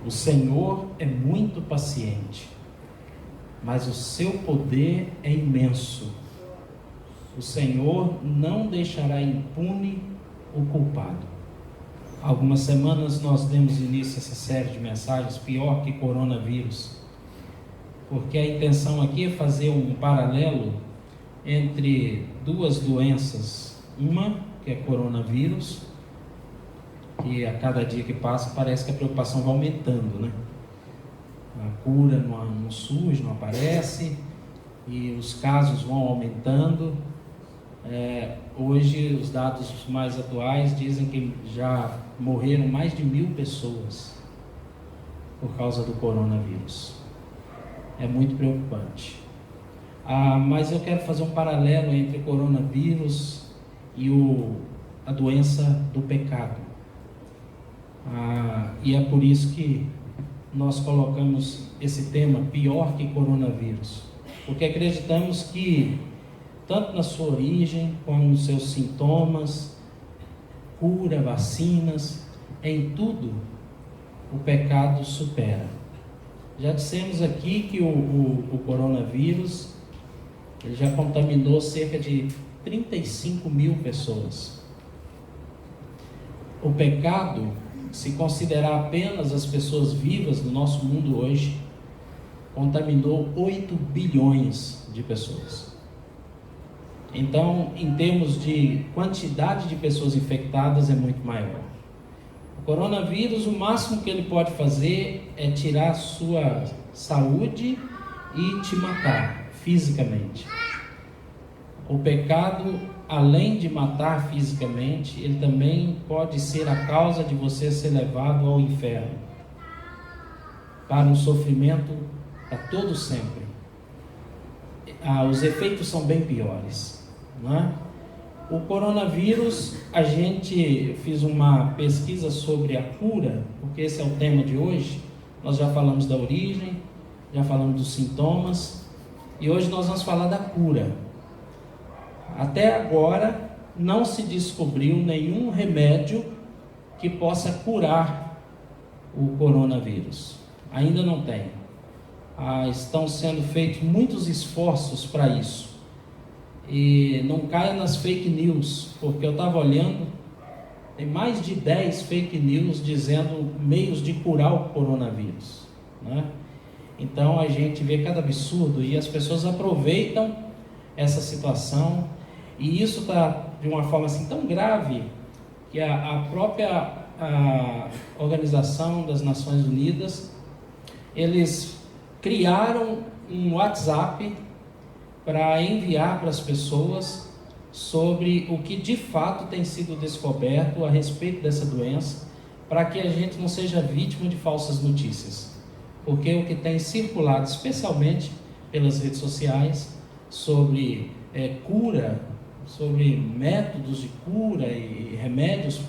O Senhor é muito paciente, mas o seu poder é imenso. O Senhor não deixará impune o culpado. Há algumas semanas nós demos início a essa série de mensagens, pior que coronavírus, porque a intenção aqui é fazer um paralelo entre duas doenças. Uma que é coronavírus, que a cada dia que passa parece que a preocupação vai aumentando, né? A cura não surge, não aparece, e os casos vão aumentando. Hoje os dados mais atuais dizem que já morreram mais de 1.000 pessoas por causa do coronavírus. É muito preocupante. Mas eu quero fazer um paralelo entre o coronavírus e a doença do pecado. E é por isso que nós colocamos esse tema, pior que coronavírus, porque acreditamos que tanto na sua origem, como nos seus sintomas, cura, vacinas, em tudo o pecado supera. Já dissemos aqui que o coronavírus ele já contaminou cerca de 35.000 pessoas. O pecado, se considerar apenas as pessoas vivas do nosso mundo hoje, contaminou 8 bilhões de pessoas. Então, em termos de quantidade de pessoas infectadas, é muito maior. O coronavírus, o máximo que ele pode fazer é tirar a sua saúde e te matar fisicamente. O pecado, além de matar fisicamente, ele também pode ser a causa de você ser levado ao inferno, para um sofrimento a todo sempre. Os efeitos são bem piores, não é? O coronavírus, a gente fez uma pesquisa sobre a cura, porque esse é o tema de hoje. Nós já falamos da origem, já falamos dos sintomas, e hoje nós vamos falar da cura. Até agora não se descobriu nenhum remédio que possa curar o coronavírus. Ainda não tem. Estão sendo feitos muitos esforços para isso. E não caia nas fake news, porque eu estava olhando, tem mais de 10 fake news dizendo meios de curar o coronavírus, né? Então a gente vê cada absurdo e as pessoas aproveitam essa situação, e isso está de uma forma assim tão grave que a própria Organização das Nações Unidas, eles criaram um WhatsApp para enviar para as pessoas sobre o que de fato tem sido descoberto a respeito dessa doença, para que a gente não seja vítima de falsas notícias, porque o que tem circulado, especialmente pelas redes sociais, sobre cura, sobre métodos de cura e remédios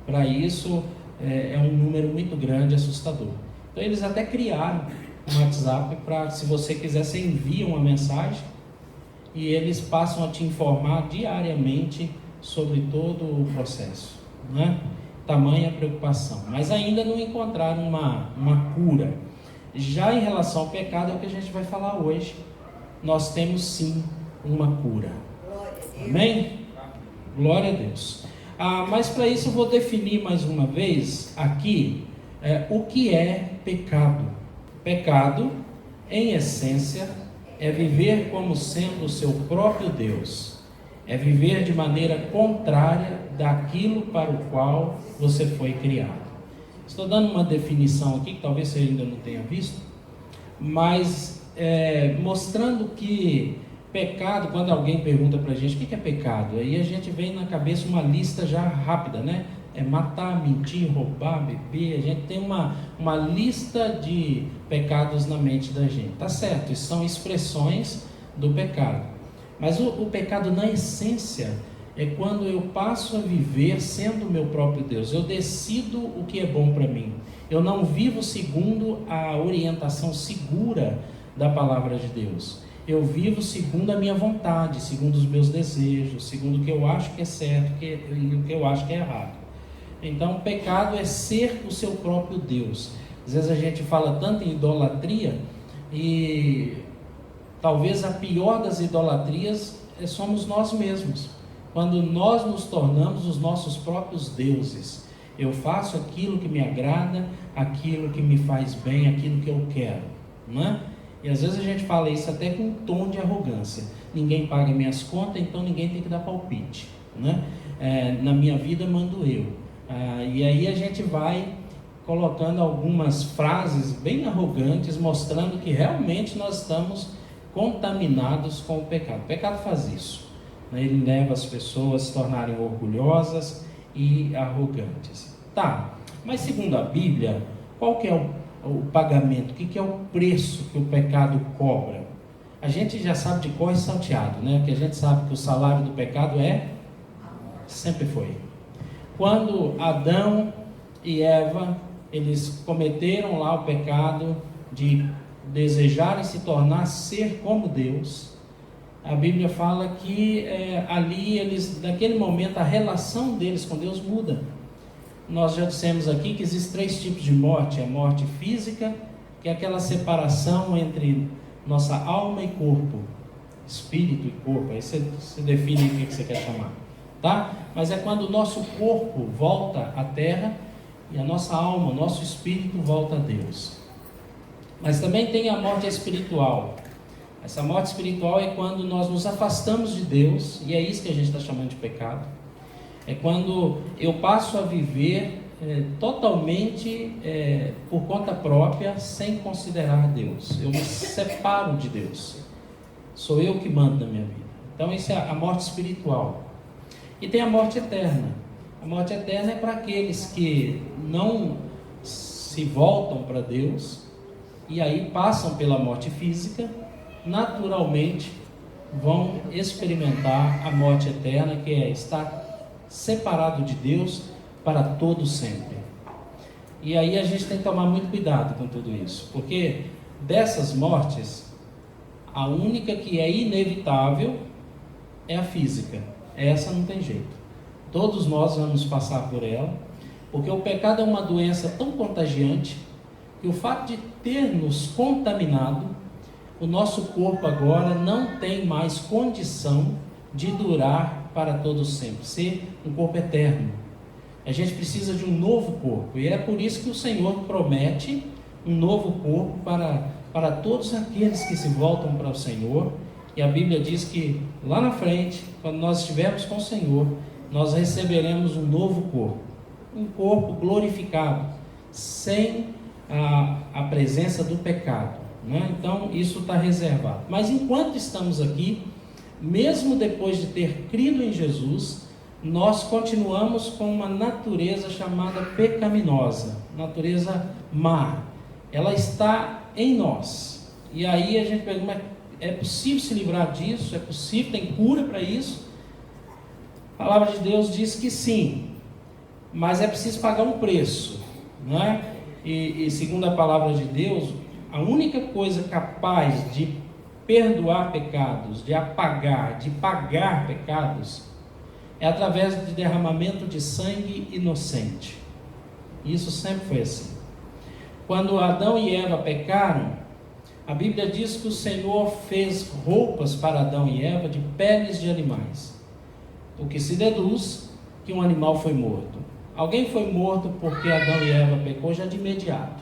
para isso, é um número muito grande, assustador. Então eles até criaram um WhatsApp para, se você quiser, você envia uma mensagem e eles passam a te informar diariamente sobre todo o processo, né? Tamanha preocupação, mas ainda não encontraram uma cura. Já em relação ao pecado, é o que a gente vai falar hoje. Nós temos sim uma cura. Amém? Glória a Deus. Mas para isso eu vou definir mais uma vez aqui o que é pecado. Pecado, em essência, é viver como sendo o seu próprio Deus. É viver de maneira contrária daquilo para o qual você foi criado. Estou dando uma definição aqui, que talvez você ainda não tenha visto, mas mostrando que pecado, quando alguém pergunta para a gente o que é pecado, aí a gente vem na cabeça uma lista já rápida, né? Matar, mentir, roubar, beber. A gente tem uma lista de pecados na mente da gente. Tá certo, isso são expressões do pecado. Mas o pecado na essência é quando eu passo a viver sendo o meu próprio Deus. Eu decido o que é bom para mim. Eu não vivo segundo a orientação segura da palavra de Deus. Eu vivo segundo a minha vontade, segundo os meus desejos, segundo o que eu acho que é certo e o que eu acho que é errado. Então, o pecado é ser o seu próprio Deus. Às vezes a gente fala tanto em idolatria e talvez a pior das idolatrias somos nós mesmos. Quando nós nos tornamos os nossos próprios deuses. Eu faço aquilo que me agrada, aquilo que me faz bem, aquilo que eu quero, não é? E às vezes a gente fala isso até com um tom de arrogância. Ninguém paga minhas contas, então ninguém tem que dar palpite, né? Na minha vida mando eu. E aí a gente vai colocando algumas frases bem arrogantes, mostrando que realmente nós estamos contaminados com o pecado. O pecado faz isso, né? Ele leva as pessoas a se tornarem orgulhosas e arrogantes. Tá, mas segundo a Bíblia, qual que é o pagamento? O que é o preço que o pecado cobra? A gente já sabe de cor e salteado, né? Que a gente sabe que o salário do pecado sempre foi. Quando Adão e Eva, eles cometeram lá o pecado de desejarem se tornar ser como Deus, a Bíblia fala que ali naquele momento, a relação deles com Deus muda. Nós já dissemos aqui que existem 3 tipos de morte: a morte física, que é aquela separação entre nossa alma e corpo, espírito e corpo. Aí você define o que você quer chamar, tá? Mas é quando o nosso corpo volta à terra e a nossa alma, o nosso espírito volta a Deus. Mas também tem a morte espiritual. Essa morte espiritual é quando nós nos afastamos de Deus, e é isso que a gente está chamando de pecado. É quando eu passo a viver totalmente por conta própria, sem considerar Deus. Eu me separo de Deus. Sou eu que mando na minha vida. Então isso é a morte espiritual. E tem a morte eterna. A morte eterna é para aqueles que não se voltam para Deus, e aí passam pela morte física, naturalmente vão experimentar a morte eterna, que é estar separado de Deus para todo sempre. E aí a gente tem que tomar muito cuidado com tudo isso, porque dessas mortes, a única que é inevitável é a física. Essa não tem jeito. Todos nós vamos passar por ela, porque o pecado é uma doença tão contagiante que o fato de ter nos contaminado, o nosso corpo agora não tem mais condição de durar para todo sempre, ser um corpo eterno. A gente precisa de um novo corpo, e é por isso que o Senhor promete um novo corpo para todos aqueles que se voltam para o Senhor. E a Bíblia diz que lá na frente, quando nós estivermos com o Senhor, nós receberemos um novo corpo, um corpo glorificado, sem a presença do pecado, né? Então isso está reservado. Mas enquanto estamos aqui, mesmo depois de ter crido em Jesus, nós continuamos com uma natureza chamada pecaminosa, natureza má. Ela está em nós. E aí a gente pergunta, mas é possível se livrar disso? É possível? Tem cura para isso? A palavra de Deus diz que sim, mas é preciso pagar um preço, não é? E segundo a palavra de Deus, a única coisa capaz de perdoar pecados, de apagar, de pagar pecados, é através de derramamento de sangue inocente. Isso sempre foi assim. Quando Adão e Eva pecaram, a Bíblia diz que o Senhor fez roupas para Adão e Eva de peles de animais, o que se deduz que um animal foi morto. Alguém foi morto porque Adão e Eva pecou já de imediato.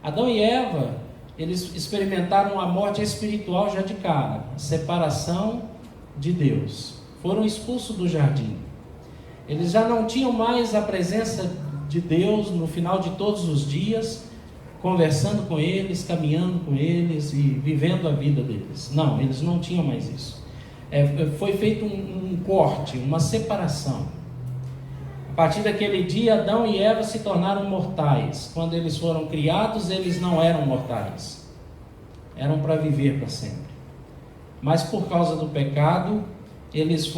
Adão e Eva, eles experimentaram a morte espiritual já de cara, a separação de Deus. Foram expulsos do jardim. Eles já não tinham mais a presença de Deus no final de todos os dias, conversando com eles, caminhando com eles e vivendo a vida deles. Não, eles não tinham mais isso. Foi feito um corte, uma separação. A partir daquele dia, Adão e Eva se tornaram mortais. Quando eles foram criados, eles não eram mortais. Eram para viver para sempre. Mas por causa do pecado, eles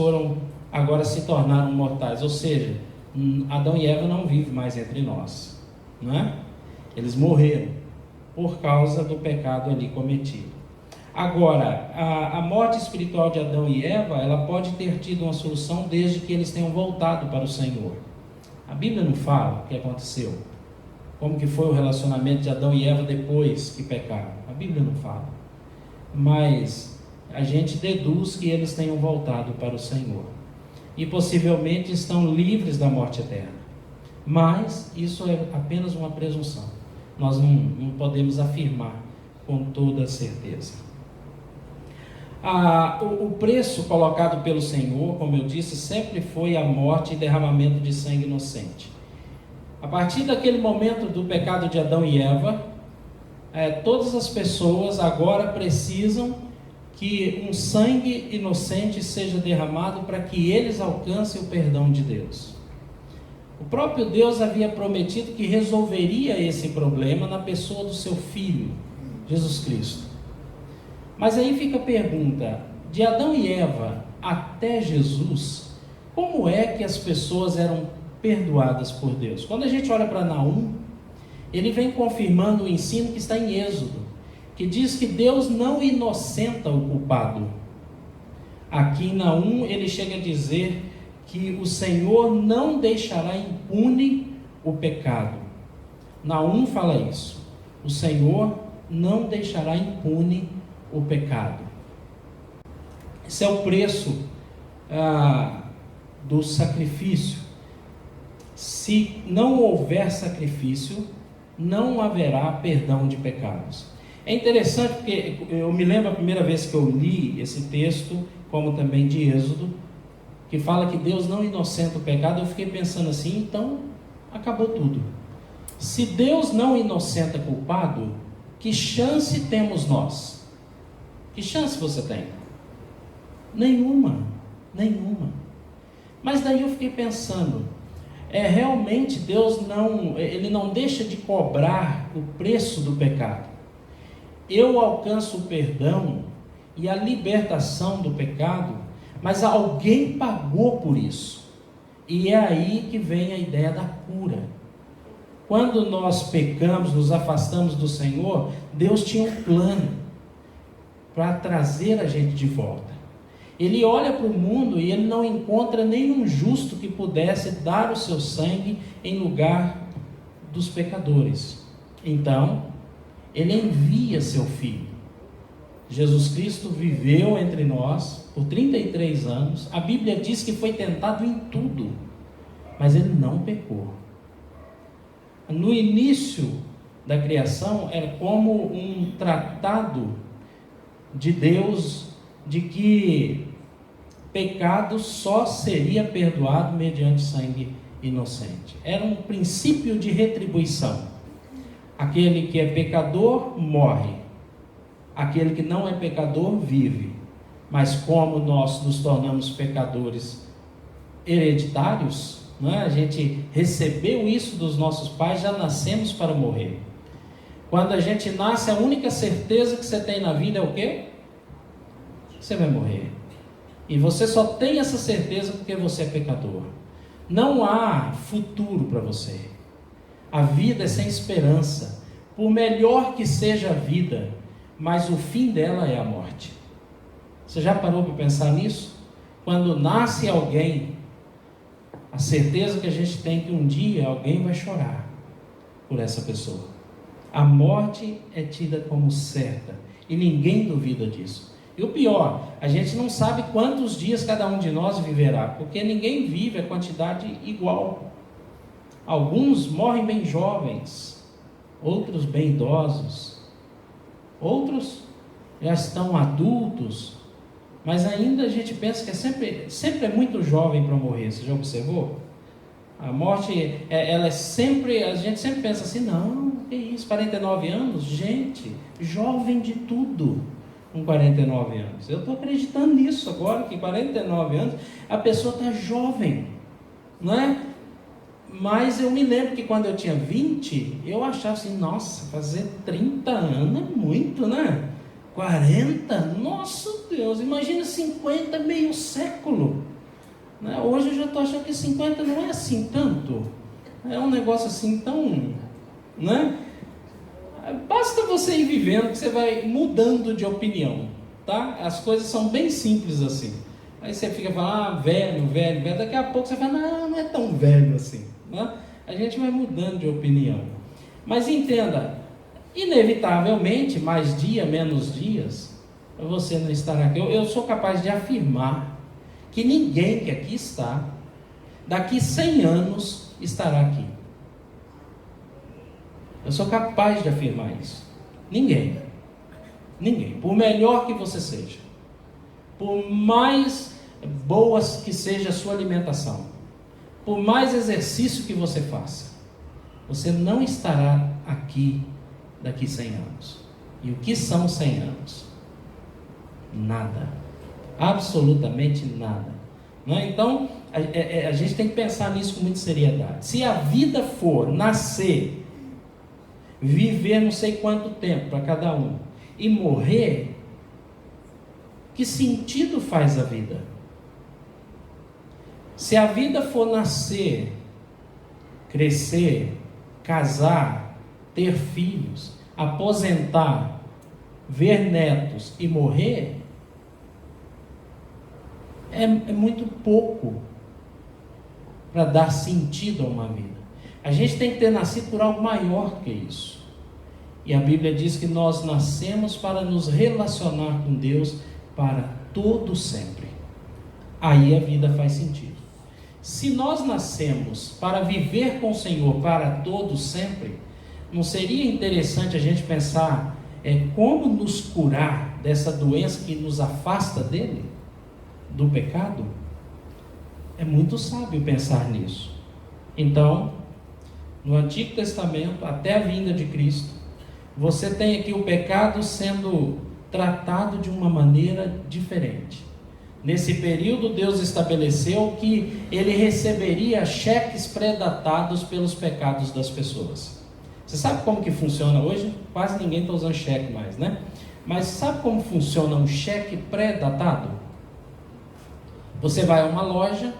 agora se tornaram mortais. Ou seja, Adão e Eva não vivem mais entre nós, não é? Eles morreram por causa do pecado ali cometido. Agora, a morte espiritual de Adão e Eva, ela pode ter tido uma solução desde que eles tenham voltado para o Senhor. A Bíblia não fala o que aconteceu. como que foi o relacionamento de Adão e Eva depois que pecaram. A Bíblia não fala. Mas a gente deduz que eles tenham voltado para o Senhor. E possivelmente estão livres da morte eterna. Mas isso é apenas uma presunção. Nós não podemos afirmar com toda certeza. O preço colocado pelo Senhor, como eu disse, sempre foi a morte e derramamento de sangue inocente. A partir daquele momento do pecado de Adão e Eva, todas as pessoas agora precisam que um sangue inocente seja derramado para que eles alcancem o perdão de Deus. O próprio Deus havia prometido que resolveria esse problema na pessoa do seu Filho, Jesus Cristo. Mas aí fica a pergunta, de Adão e Eva até Jesus, como é que as pessoas eram perdoadas por Deus? Quando a gente olha para Naum, ele vem confirmando o ensino que está em Êxodo, que diz que Deus não inocenta o culpado. Aqui em Naum ele chega a dizer que o Senhor não deixará impune o pecado. Naum fala isso. O Senhor não deixará impune o pecado. Esse é o preço do sacrifício. Se não houver sacrifício, não haverá perdão de pecados. É interessante porque eu me lembro a primeira vez que eu li esse texto, como também de Êxodo, que fala que Deus não inocenta o pecado. Eu fiquei pensando assim, então acabou tudo. Se Deus não inocenta culpado, que chance temos nós? Que chance você tem? Nenhuma. Mas daí eu fiquei pensando, realmente Deus ele não deixa de cobrar o preço do pecado. Eu alcanço o perdão e a libertação do pecado, mas alguém pagou por isso. E é aí que vem a ideia da cura. Quando nós pecamos, nos afastamos do Senhor, Deus tinha um plano para trazer a gente de volta. Ele olha para o mundo e ele não encontra nenhum justo que pudesse dar o seu sangue em lugar dos pecadores. Então, ele envia seu Filho. Jesus Cristo viveu entre nós por 33 anos. A Bíblia diz que foi tentado em tudo, mas ele não pecou. No início da criação, era como um tratado de Deus de que pecado só seria perdoado mediante sangue inocente. Era um princípio de retribuição. Aquele que é pecador morre, aquele que não é pecador vive. Mas como nós nos tornamos pecadores hereditários, a gente recebeu isso dos nossos pais, já nascemos para morrer. Quando a gente nasce, a única certeza que você tem na vida é o quê? Você vai morrer. E você só tem essa certeza porque você é pecador. Não há futuro para você. A vida é sem esperança. Por melhor que seja a vida, mas o fim dela é a morte. Você já parou para pensar nisso? Quando nasce alguém, a certeza que a gente tem que um dia alguém vai chorar por essa pessoa. A morte é tida como certa e ninguém duvida disso. E o pior, a gente não sabe quantos dias cada um de nós viverá, porque ninguém vive a quantidade igual. Alguns morrem bem jovens, outros bem idosos, outros já estão adultos, mas ainda a gente pensa que sempre é muito jovem para morrer. Você já observou? A morte, ela é sempre, a gente sempre pensa assim, não, que isso, 49 anos? Gente, jovem de tudo com 49 anos. Eu estou acreditando nisso agora, que 49 anos, a pessoa está jovem, não é? Mas eu me lembro que quando eu tinha 20, eu achava assim, nossa, fazer 30 anos é muito, né? 40, nossa Deus, imagina 50, meio século. Né? Hoje eu já estou achando que 50 não é assim tanto. É um negócio assim tão... né? Basta você ir vivendo que você vai mudando de opinião, tá? As coisas são bem simples assim. Aí você fica falando, velho, daqui a pouco você fala, não é tão velho assim, né? A gente vai mudando de opinião. Mas entenda, inevitavelmente, mais dia, menos dias, você não estará aqui. Eu sou capaz de afirmar que ninguém que aqui está, daqui 100 anos, estará aqui. Eu sou capaz de afirmar isso. Ninguém. Ninguém. Por melhor que você seja, por mais boas que seja a sua alimentação, por mais exercício que você faça, você não estará aqui daqui 100 anos. E o que são 100 anos? Nada. Absolutamente nada. Não é? Então, a gente tem que pensar nisso com muita seriedade. Se a vida for nascer, viver não sei quanto tempo para cada um, e morrer, que sentido faz a vida? Se a vida for nascer, crescer, casar, ter filhos, aposentar, ver netos e morrer, é muito pouco para dar sentido a uma vida. A gente tem que ter nascido por algo maior do que isso. E a Bíblia diz que nós nascemos para nos relacionar com Deus para todo sempre. Aí a vida faz sentido. Se nós nascemos para viver com o Senhor para todo sempre, não seria interessante a gente pensar como nos curar dessa doença que nos afasta dele, do pecado? É muito sábio pensar nisso. Então, no Antigo Testamento, até a vinda de Cristo, você tem aqui o pecado sendo tratado de uma maneira diferente. Nesse período, Deus estabeleceu que ele receberia cheques pré-datados pelos pecados das pessoas. Você sabe como que funciona hoje? Quase ninguém está usando cheque mais, né? Mas sabe como funciona um cheque pré-datado? Você vai a uma loja,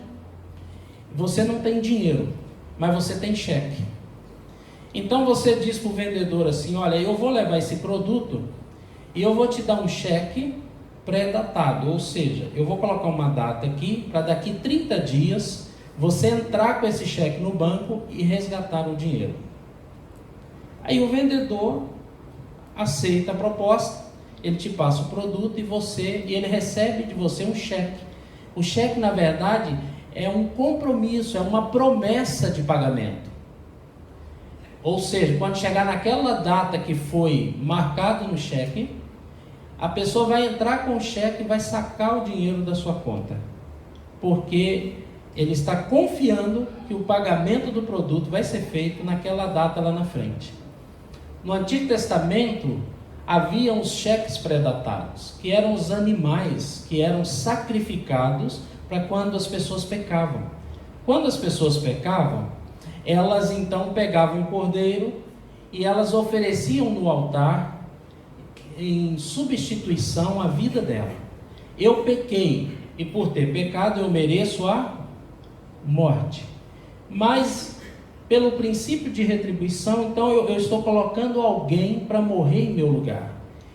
você não tem dinheiro, mas você tem cheque. Então você diz para o vendedor assim: olha, eu vou levar esse produto e eu vou te dar um cheque pré-datado, ou seja, eu vou colocar uma data aqui para daqui 30 dias você entrar com esse cheque no banco e resgatar o dinheiro. Aí o vendedor aceita a proposta, ele te passa o produto e ele recebe de você um cheque. O cheque, na verdade, é um compromisso, é uma promessa de pagamento. Ou seja, quando chegar naquela data que foi marcado no cheque, a pessoa vai entrar com o cheque e vai sacar o dinheiro da sua conta, porque ele está confiando que o pagamento do produto vai ser feito naquela data lá na frente. No Antigo Testamento, havia os cheques pré-datados, que eram os animais que eram sacrificados para quando as pessoas pecavam. Quando as pessoas pecavam, elas então pegavam um cordeiro e elas ofereciam no altar em substituição à vida dela. Eu pequei e por ter pecado eu mereço a morte. Mas pelo princípio de retribuição, então eu estou colocando alguém para morrer em meu lugar.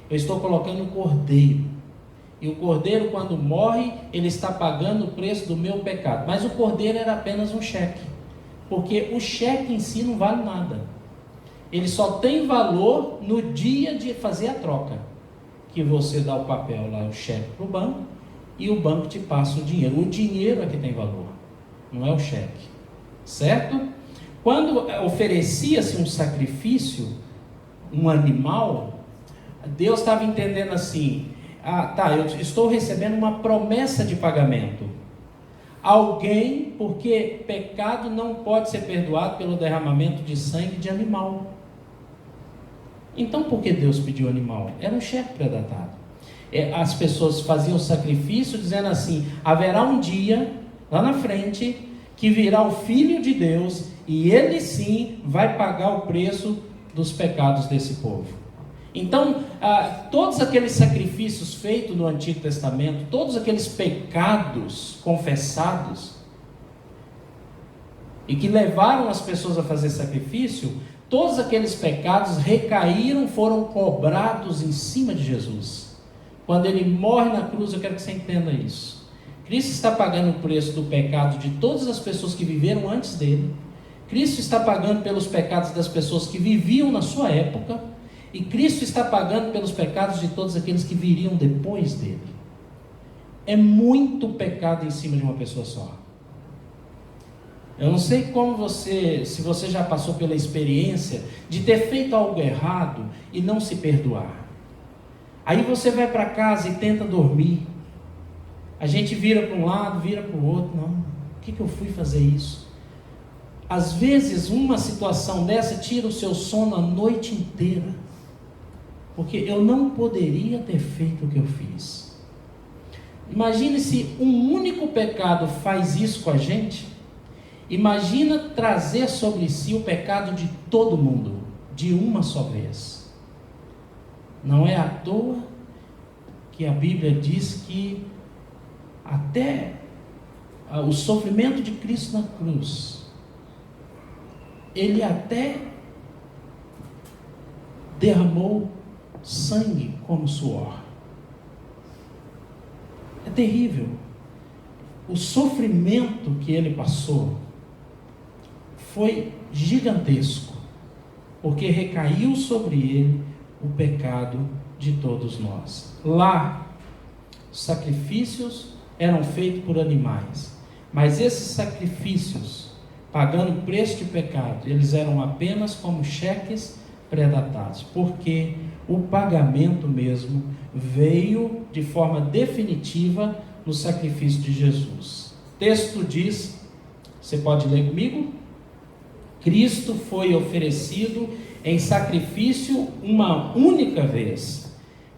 Eu estou colocando o cordeiro. E o cordeiro, quando morre, ele está pagando o preço do meu pecado. Mas o cordeiro era apenas um cheque, porque o cheque em si não vale nada. Ele só tem valor no dia de fazer a troca, que você dá o papel lá, o cheque para o banco, e o banco te passa o dinheiro. O dinheiro é que tem valor, não é o cheque, certo? Quando oferecia-se um sacrifício, um animal, Deus estava entendendo assim: eu estou recebendo uma promessa de pagamento. Alguém, porque pecado não pode ser perdoado pelo derramamento de sangue de animal. Então por que Deus pediu animal? Era um cheque pré-datado. As pessoas faziam sacrifício dizendo assim: haverá um dia lá na frente que virá o Filho de Deus e ele sim vai pagar o preço dos pecados desse povo. Então, todos aqueles sacrifícios feitos no Antigo Testamento, todos aqueles pecados confessados e que levaram as pessoas a fazer sacrifício, todos aqueles pecados recaíram, foram cobrados em cima de Jesus. Quando ele morre na cruz, eu quero que você entenda isso. Cristo está pagando o preço do pecado de todas as pessoas que viveram antes dele. Cristo está pagando pelos pecados das pessoas que viviam na sua época, e Cristo está pagando pelos pecados de todos aqueles que viriam depois dele. É muito pecado em cima de uma pessoa só. Eu não sei se você já passou pela experiência de ter feito algo errado e não se perdoar. Aí você vai para casa e tenta dormir. A gente vira para um lado, vira para o outro. Não, por que eu fui fazer isso? Às vezes uma situação dessa tira o seu sono a noite inteira. Porque eu não poderia ter feito o que eu fiz. Imagine se um único pecado faz isso com a gente. Imagina trazer sobre si o pecado de todo mundo, de uma só vez. Não é à toa que a Bíblia diz que até o sofrimento de Cristo na cruz, ele até derramou sangue como suor. É terrível. O sofrimento que ele passou foi gigantesco, porque recaiu sobre ele o pecado de todos nós. Lá, os sacrifícios eram feitos por animais, mas esses sacrifícios, pagando o preço de pecado, eles eram apenas como cheques pré-datados, porque o pagamento mesmo veio de forma definitiva no sacrifício de Jesus. O texto diz, você pode ler comigo? Cristo foi oferecido em sacrifício uma única vez,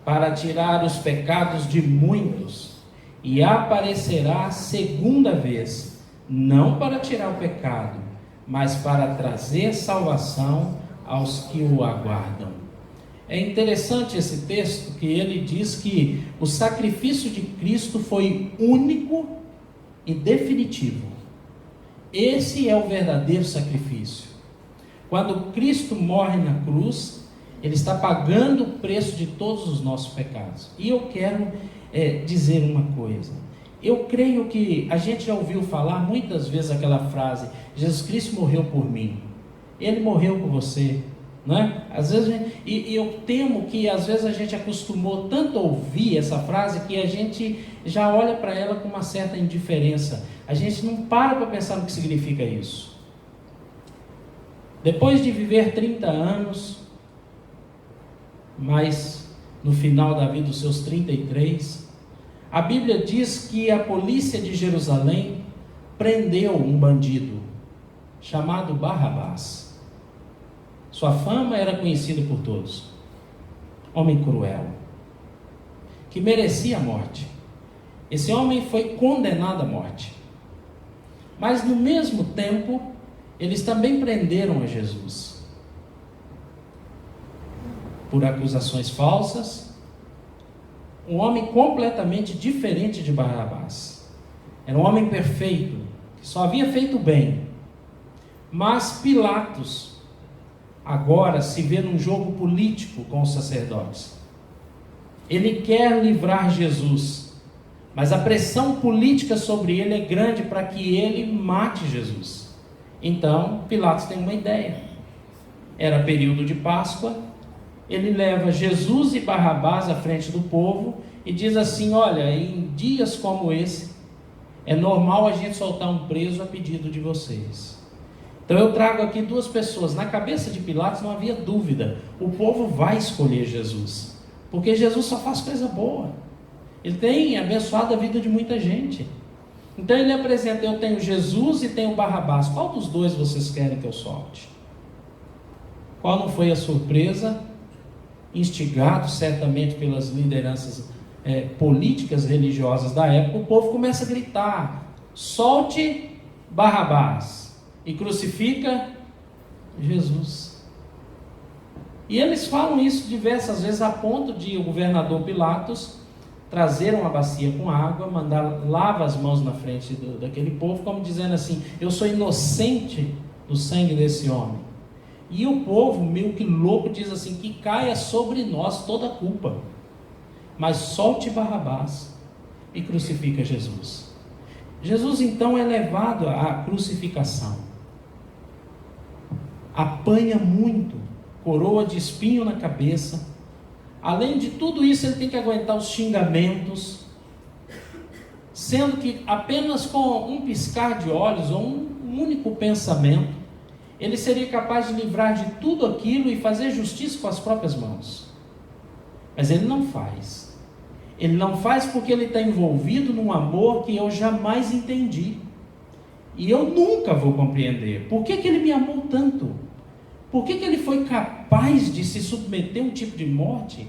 para tirar os pecados de muitos, e aparecerá segunda vez, não para tirar o pecado, mas para trazer salvação aos que o aguardam. É interessante esse texto, que ele diz que o sacrifício de Cristo foi único e definitivo. Esse é o verdadeiro sacrifício. Quando Cristo morre na cruz, ele está pagando o preço de todos os nossos pecados. E eu quero dizer uma coisa. Eu creio que a gente já ouviu falar muitas vezes aquela frase: Jesus Cristo morreu por mim. Ele morreu por você, não é? Às vezes, e eu temo que às vezes a gente acostumou tanto a ouvir essa frase que a gente já olha para ela com uma certa indiferença. A gente não para pensar no que significa isso. Depois de viver 30 anos, mas no final da vida, os seus 33, a Bíblia diz que a polícia de Jerusalém prendeu um bandido chamado Barrabás. Sua fama era conhecida por todos. Homem cruel, que merecia a morte. Esse homem foi condenado à morte. Mas no mesmo tempo, eles também prenderam a Jesus por acusações falsas. Um homem completamente diferente de Barrabás. Era um homem perfeito, que só havia feito bem. Mas Pilatos agora se vê num jogo político com os sacerdotes. Ele quer livrar Jesus, mas a pressão política sobre ele é grande para que ele mate Jesus. Então Pilatos tem uma ideia. Era período de Páscoa. Ele leva Jesus e Barrabás à frente do povo e diz assim: olha, em dias como esse, é normal a gente soltar um preso a pedido de vocês. Então eu trago aqui duas pessoas. Na cabeça de Pilatos não havia dúvida: o povo vai escolher Jesus, porque Jesus só faz coisa boa. Ele tem abençoado a vida de muita gente. Então ele apresenta: eu tenho Jesus e tenho Barrabás, qual dos dois vocês querem que eu solte? Qual não foi a surpresa? Instigado certamente pelas lideranças políticas religiosas da época, o povo começa a gritar: solte Barrabás e crucifica Jesus. E eles falam isso diversas vezes, a ponto de o governador Pilatos trazer uma bacia com água, mandar lava as mãos na frente daquele povo, como dizendo assim: eu sou inocente do sangue desse homem. E o povo, meio que louco, diz assim: que caia sobre nós toda a culpa, mas solte Barrabás e crucifica Jesus. Jesus então é levado à crucificação. apanha muito, coroa de espinho na cabeça. Além de tudo isso, ele tem que aguentar os xingamentos, sendo que apenas com um piscar de olhos ou um único pensamento, ele seria capaz de livrar de tudo aquilo e fazer justiça com as próprias mãos. Mas ele não faz. Ele não faz porque ele está envolvido num amor que eu jamais entendi. E eu nunca vou compreender. Por que ele me amou tanto? Por que ele foi capaz de se submeter a um tipo de morte?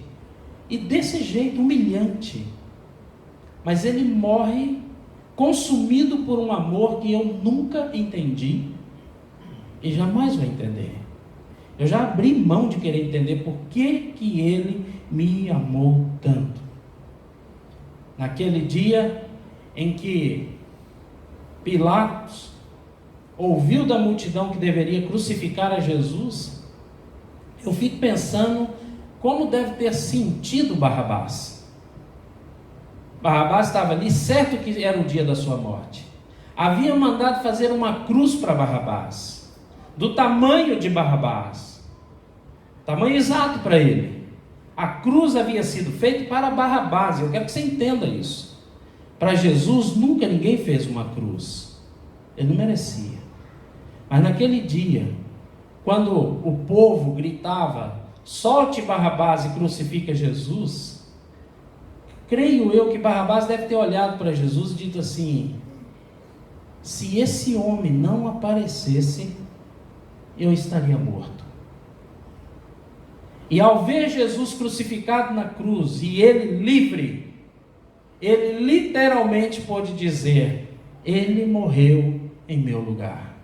E desse jeito humilhante. Mas ele morre consumido por um amor que eu nunca entendi e jamais vou entender. Eu já abri mão de querer entender por que ele me amou tanto. Naquele dia em que Pilatos ouviu da multidão que deveria crucificar a Jesus, eu fico pensando como deve ter sentido Barrabás. Barrabás estava ali, certo que era o dia da sua morte. Havia mandado fazer uma cruz para Barrabás, do tamanho de Barrabás, tamanho exato para ele. A cruz havia sido feita para Barrabás. Eu quero que você entenda isso. Para Jesus nunca ninguém fez uma cruz. Ele não merecia. Mas naquele dia, quando o povo gritava: solte Barrabás e crucifica Jesus, creio eu que Barrabás deve ter olhado para Jesus e dito assim: se esse homem não aparecesse, eu estaria morto. E ao ver Jesus crucificado na cruz e ele livre, ele literalmente pôde dizer: ele morreu em meu lugar.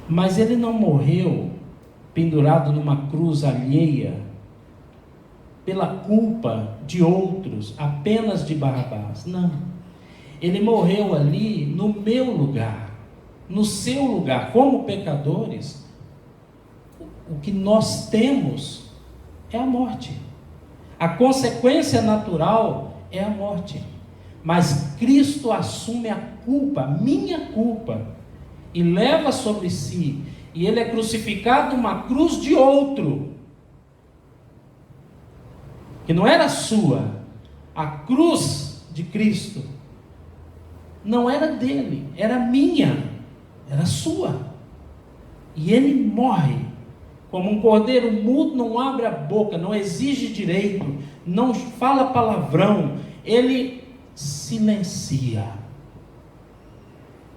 Mas ele não morreu pendurado numa cruz alheia pela culpa de outros, apenas de Barrabás. Não. Ele morreu ali no meu lugar, no seu lugar. Como pecadores, o que nós temos é a morte. A consequência natural é a morte. Mas Cristo assume a culpa, minha culpa, e leva sobre si. E ele é crucificado numa cruz de outro, que não era sua. A cruz de Cristo não era dele, era minha, era sua. E ele morre como um cordeiro mudo, não abre a boca, não exige direito, não fala palavrão, ele silencia,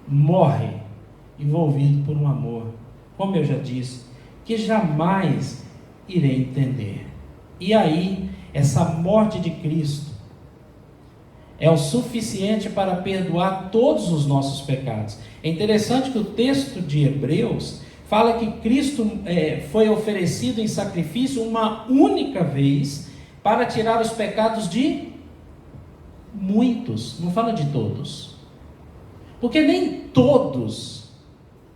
morre envolvido por um amor, como eu já disse, que jamais irei entender. E aí, essa morte de Cristo é o suficiente para perdoar todos os nossos pecados. É interessante que o texto de Hebreus fala que Cristo foi oferecido em sacrifício uma única vez para tirar os pecados de muitos, não fala de todos, porque nem todos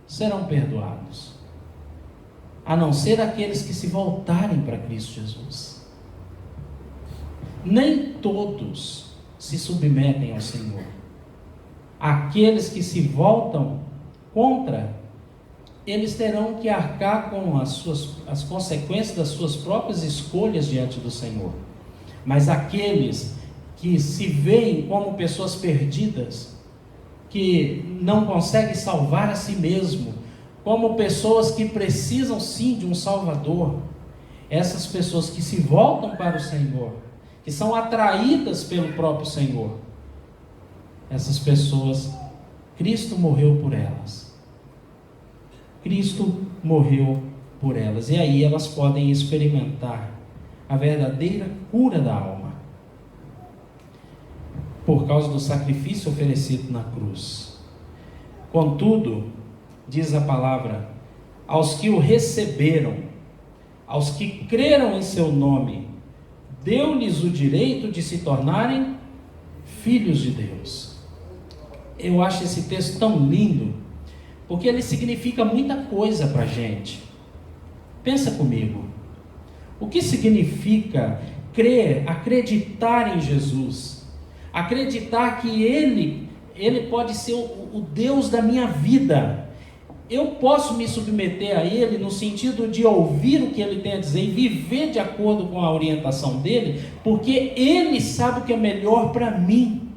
serão perdoados, a não ser aqueles que se voltarem para Cristo Jesus. Nem todos se submetem ao Senhor. Aqueles que se voltam contra, eles terão que arcar com as consequências das suas próprias escolhas diante do Senhor. Mas aqueles que se veem como pessoas perdidas, que não conseguem salvar a si mesmo, como pessoas que precisam sim de um Salvador, essas pessoas que se voltam para o Senhor, que são atraídas pelo próprio Senhor, essas pessoas, Cristo morreu por elas. Cristo morreu por elas. E aí elas podem experimentar a verdadeira cura da alma, por causa do sacrifício oferecido na cruz. Contudo, diz a palavra, aos que o receberam, aos que creram em seu nome, deu-lhes o direito de se tornarem filhos de Deus. Eu acho esse texto tão lindo, porque ele significa muita coisa para a gente. Pensa comigo, o que significa crer, acreditar em Jesus, acreditar que Ele pode ser o Deus da minha vida, eu posso me submeter a ele no sentido de ouvir o que ele tem a dizer e viver de acordo com a orientação dele, porque ele sabe o que é melhor para mim.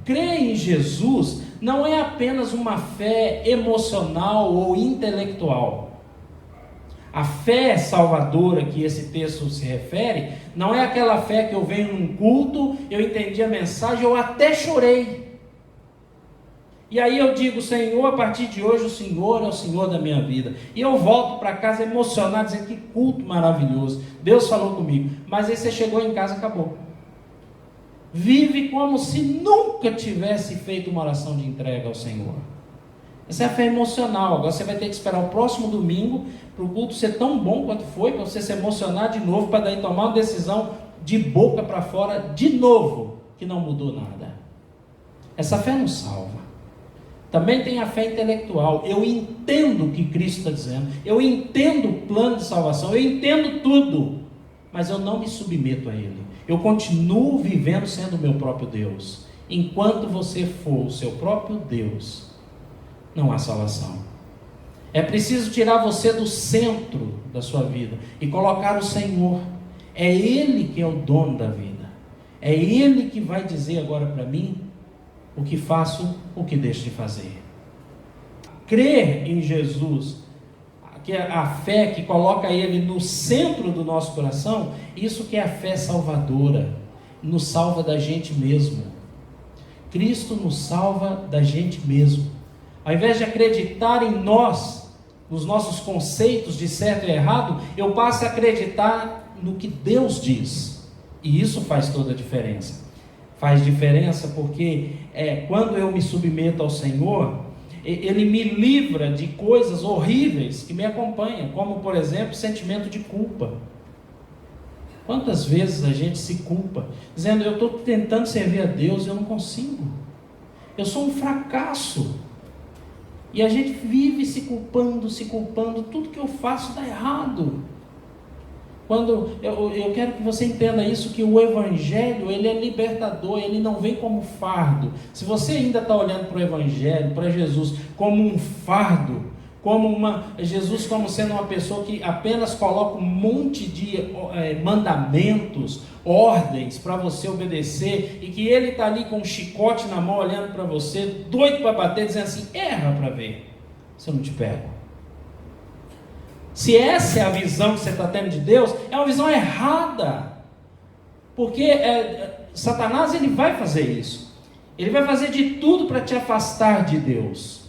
Crer em Jesus não é apenas uma fé emocional ou intelectual. A fé salvadora que esse texto se refere, não é aquela fé que eu venho num culto, eu entendi a mensagem, eu até chorei. E aí eu digo, Senhor, a partir de hoje o Senhor é o Senhor da minha vida. E eu volto para casa emocionado, dizendo que culto maravilhoso. Deus falou comigo. Mas aí você chegou em casa e acabou. Vive como se nunca tivesse feito uma oração de entrega ao Senhor. Essa é a fé emocional. Agora você vai ter que esperar o próximo domingo para o culto ser tão bom quanto foi, para você se emocionar de novo, para daí tomar uma decisão de boca para fora de novo, que não mudou nada. Essa fé não salva. Também tem a fé intelectual. Eu entendo o que Cristo está dizendo, eu entendo o plano de salvação, eu entendo tudo, mas eu não me submeto a Ele. Eu continuo vivendo sendo o meu próprio Deus. Enquanto você for o seu próprio Deus, não há salvação. É preciso tirar você do centro da sua vida e colocar o Senhor. É Ele que é o dono da vida. É Ele que vai dizer agora para mim o que faço, o que deixo de fazer. Crer em Jesus, que é a fé que coloca Ele no centro do nosso coração, isso que é a fé salvadora, nos salva da gente mesmo. Cristo nos salva da gente mesmo. Ao invés de acreditar em nós, nos nossos conceitos de certo e errado, eu passo a acreditar no que Deus diz. E isso faz toda a diferença. Faz diferença porque quando eu me submeto ao Senhor, Ele me livra de coisas horríveis que me acompanham, como por exemplo, sentimento de culpa. Quantas vezes a gente se culpa, dizendo, eu estou tentando servir a Deus e eu não consigo, eu sou um fracasso, e a gente vive se culpando, tudo que eu faço dá errado. Quando eu quero que você entenda isso, que o Evangelho, ele é libertador, ele não vem como fardo. Se você ainda está olhando para o Evangelho, para Jesus, como um fardo, Jesus como sendo uma pessoa que apenas coloca um monte de mandamentos, ordens para você obedecer, e que ele está ali com um chicote na mão, olhando para você, doido para bater, dizendo assim, erra para ver, se eu não te pego. Se essa é a visão que você está tendo de Deus, é uma visão errada, porque Satanás ele vai fazer isso, ele vai fazer de tudo para te afastar de Deus.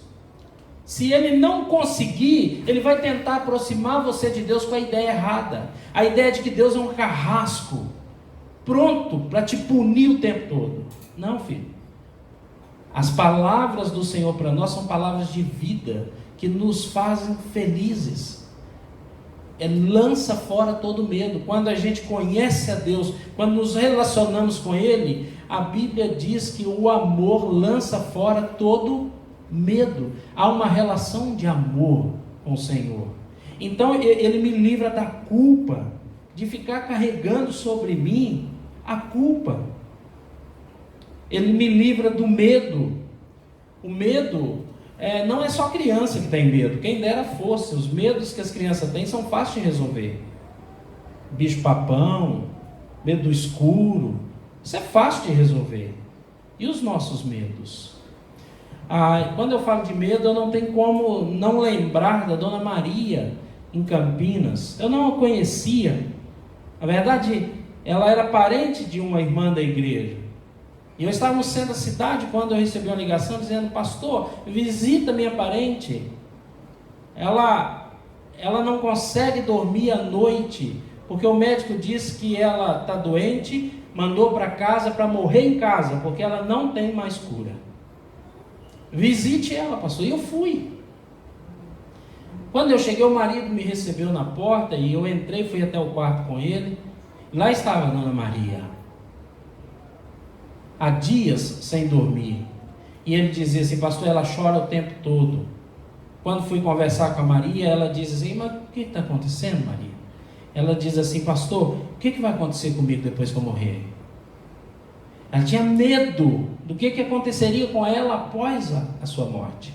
Se ele não conseguir, ele vai tentar aproximar você de Deus com a ideia errada, a ideia de que Deus é um carrasco, pronto para te punir o tempo todo. Não, filho, as palavras do Senhor para nós são palavras de vida, que nos fazem felizes. Lança fora todo medo. Quando a gente conhece a Deus, quando nos relacionamos com Ele, a Bíblia diz que o amor lança fora todo medo. Há uma relação de amor com o Senhor. Então Ele me livra da culpa, de ficar carregando sobre mim a culpa. Ele me livra do medo. O medo não é só criança que tem medo, quem dera fosse. Os medos que as crianças têm são fáceis de resolver. Bicho papão, medo do escuro, isso é fácil de resolver. E os nossos medos? Quando eu falo de medo, eu não tenho como não lembrar da Dona Maria em Campinas. Eu não a conhecia. Na verdade, ela era parente de uma irmã da igreja. E eu estava no centro da cidade quando eu recebi uma ligação dizendo, pastor, visita minha parente. Ela não consegue dormir à noite, porque o médico disse que ela está doente, mandou para casa para morrer em casa, porque ela não tem mais cura. Visite ela, pastor. E eu fui. Quando eu cheguei, o marido me recebeu na porta, e eu entrei, fui até o quarto com ele. Lá estava a Dona Maria, há dias sem dormir, e ele dizia assim, pastor, ela chora o tempo todo. Quando fui conversar com a Maria, ela diz assim, mas o que está acontecendo, Maria? Ela diz assim, pastor, o que vai acontecer comigo depois que eu morrer? Ela tinha medo do que aconteceria com ela após a sua morte.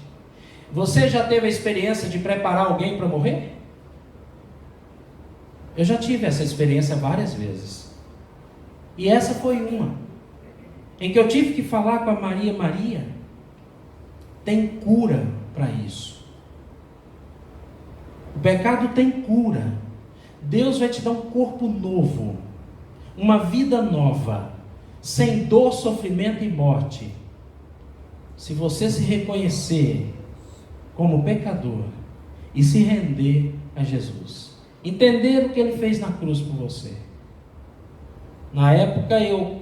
Você já teve a experiência de preparar alguém para morrer? Eu já tive essa experiência várias vezes. E essa foi uma, em que eu tive que falar com a Maria: Maria, tem cura para isso. O pecado tem cura. Deus vai te dar um corpo novo, uma vida nova, sem dor, sofrimento e morte. Se você se reconhecer como pecador e se render a Jesus, entender o que Ele fez na cruz por você. Na época eu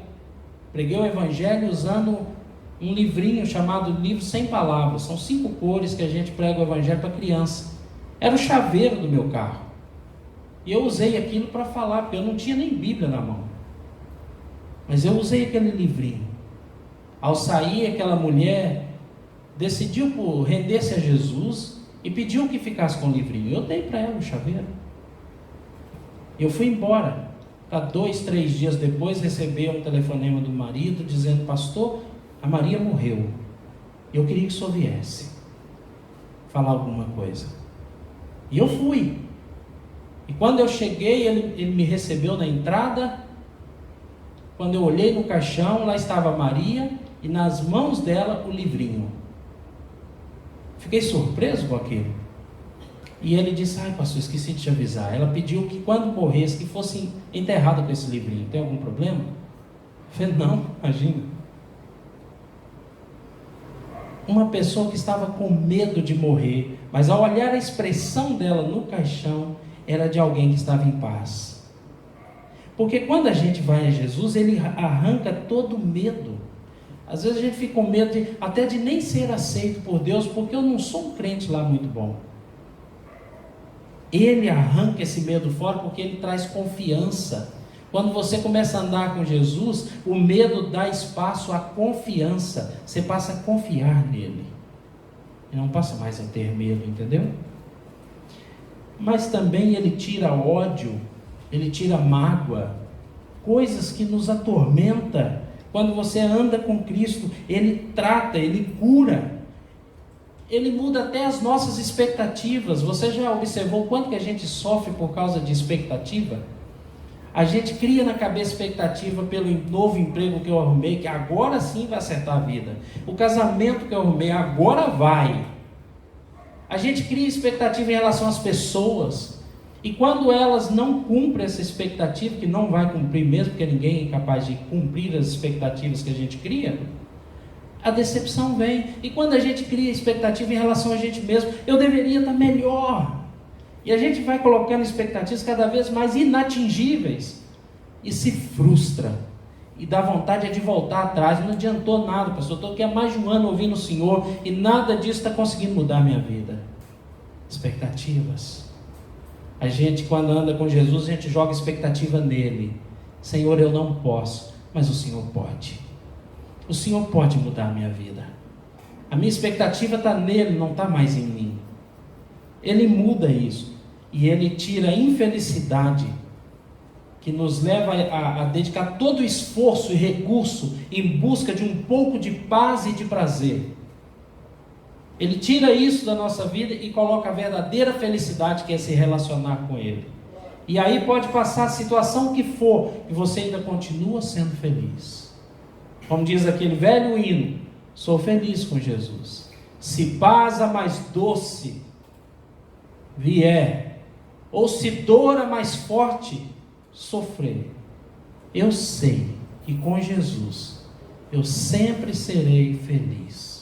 preguei o Evangelho usando um livrinho chamado Livro Sem Palavras. São 5 cores que a gente prega o Evangelho para criança. Era o chaveiro do meu carro. E eu usei aquilo para falar, porque eu não tinha nem Bíblia na mão. Mas eu usei aquele livrinho. Ao sair, aquela mulher decidiu por render-se a Jesus e pediu que ficasse com o livrinho. Eu dei para ela o chaveiro. Eu fui embora. 2, 3 dias depois, recebi um telefonema do marido dizendo: pastor, a Maria morreu. Eu queria que o senhor viesse falar alguma coisa. E eu fui. E quando eu cheguei, ele me recebeu na entrada. Quando eu olhei no caixão, lá estava a Maria e nas mãos dela o livrinho. Fiquei surpreso com aquilo. E ele disse: ai, pastor, esqueci de te avisar. Ela pediu que quando morresse, que fosse enterrada com esse livrinho. Tem algum problema? Eu falei: não, imagina. Uma pessoa que estava com medo de morrer, mas ao olhar a expressão dela no caixão, era de alguém que estava em paz. Porque quando a gente vai a Jesus, Ele arranca todo o medo. Às vezes a gente fica com medo até de nem ser aceito por Deus, porque eu não sou um crente lá muito bom. Ele arranca esse medo fora, porque Ele traz confiança. Quando você começa a andar com Jesus, o medo dá espaço à confiança. Você passa a confiar nele. E não passa mais a ter medo, entendeu? Mas também Ele tira ódio, Ele tira mágoa, coisas que nos atormentam. Quando você anda com Cristo, Ele trata, Ele cura. Ele muda até as nossas expectativas. Você já observou quanto que a gente sofre por causa de expectativa? A gente cria na cabeça expectativa pelo novo emprego que eu arrumei, que agora sim vai acertar a vida. O casamento que eu arrumei, agora vai. A gente cria expectativa em relação às pessoas. E quando elas não cumprem essa expectativa, que não vai cumprir mesmo, porque ninguém é capaz de cumprir as expectativas que a gente cria, a decepção vem. E quando a gente cria expectativa em relação a gente mesmo, eu deveria estar melhor. E a gente vai colocando expectativas cada vez mais inatingíveis e se frustra. E dá vontade de voltar atrás. Não adiantou nada, pastor. Estou aqui há mais de um ano ouvindo o Senhor e nada disso está conseguindo mudar a minha vida. Expectativas. A gente, quando anda com Jesus, a gente joga expectativa nele. Senhor, eu não posso, mas o Senhor pode. O Senhor pode mudar a minha vida. A minha expectativa está nele, não está mais em mim. Ele muda isso. E Ele tira a infelicidade que nos leva a dedicar todo o esforço e recurso em busca de um pouco de paz e de prazer. Ele tira isso da nossa vida e coloca a verdadeira felicidade, que é se relacionar com Ele. E aí pode passar a situação que for, e você ainda continua sendo feliz. Como diz aquele velho hino: sou feliz com Jesus. Se paz a mais doce vier, ou se dor a mais forte sofrer, eu sei que com Jesus eu sempre serei feliz.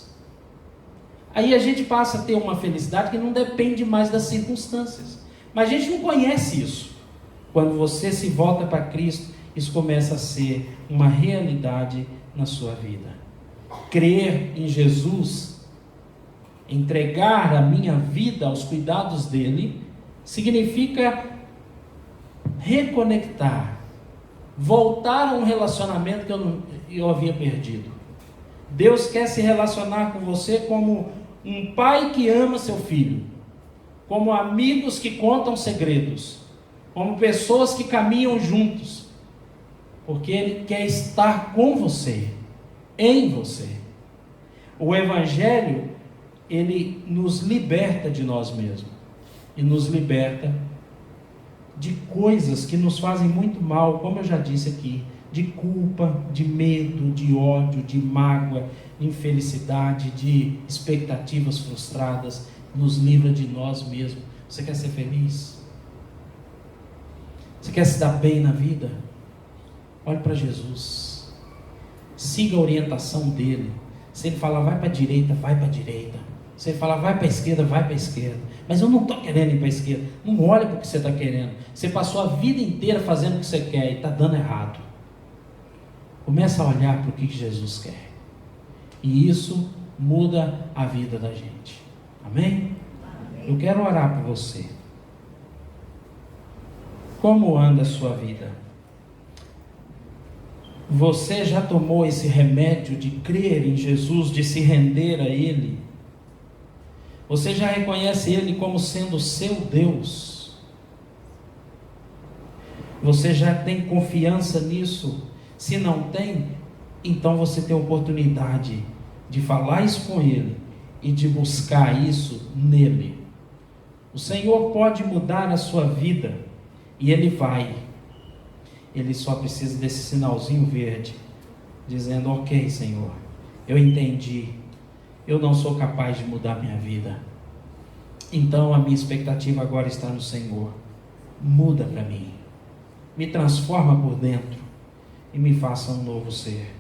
Aí a gente passa a ter uma felicidade que não depende mais das circunstâncias. Mas a gente não conhece isso. Quando você se volta para Cristo, isso começa a ser uma realidade na sua vida. Crer em Jesus, entregar a minha vida aos cuidados dele, significa reconectar, voltar a um relacionamento que eu havia perdido. Deus quer se relacionar com você como um pai que ama seu filho, como amigos que contam segredos, como pessoas que caminham juntos, porque Ele quer estar com você, em você. O Evangelho ele nos liberta de nós mesmos e nos liberta de coisas que nos fazem muito mal, como eu já disse aqui, de culpa, de medo, de ódio, de mágoa, de infelicidade, de expectativas frustradas, nos livra de nós mesmos. Você quer ser feliz? Você quer se dar bem na vida? Olhe para Jesus, siga a orientação dele. Se ele falar vai para a direita, vai para a direita. Se ele falar vai para a esquerda, vai para a esquerda. Mas eu não estou querendo ir para a esquerda. Não olha para o que você está querendo. Você passou a vida inteira fazendo o que você quer e está dando errado. Começa a olhar para o que Jesus quer. E isso muda a vida da gente. Amém? Eu quero orar por você. Como anda a sua vida? Você já tomou esse remédio de crer em Jesus, de se render a Ele? Você já reconhece Ele como sendo seu Deus? Você já tem confiança nisso? Se não tem, então você tem a oportunidade de falar isso com Ele e de buscar isso nele. O Senhor pode mudar a sua vida e Ele vai. Ele só precisa desse sinalzinho verde, dizendo: ok, Senhor, eu entendi, eu não sou capaz de mudar minha vida, então a minha expectativa agora está no Senhor. Muda para mim, me transforma por dentro e me faça um novo ser.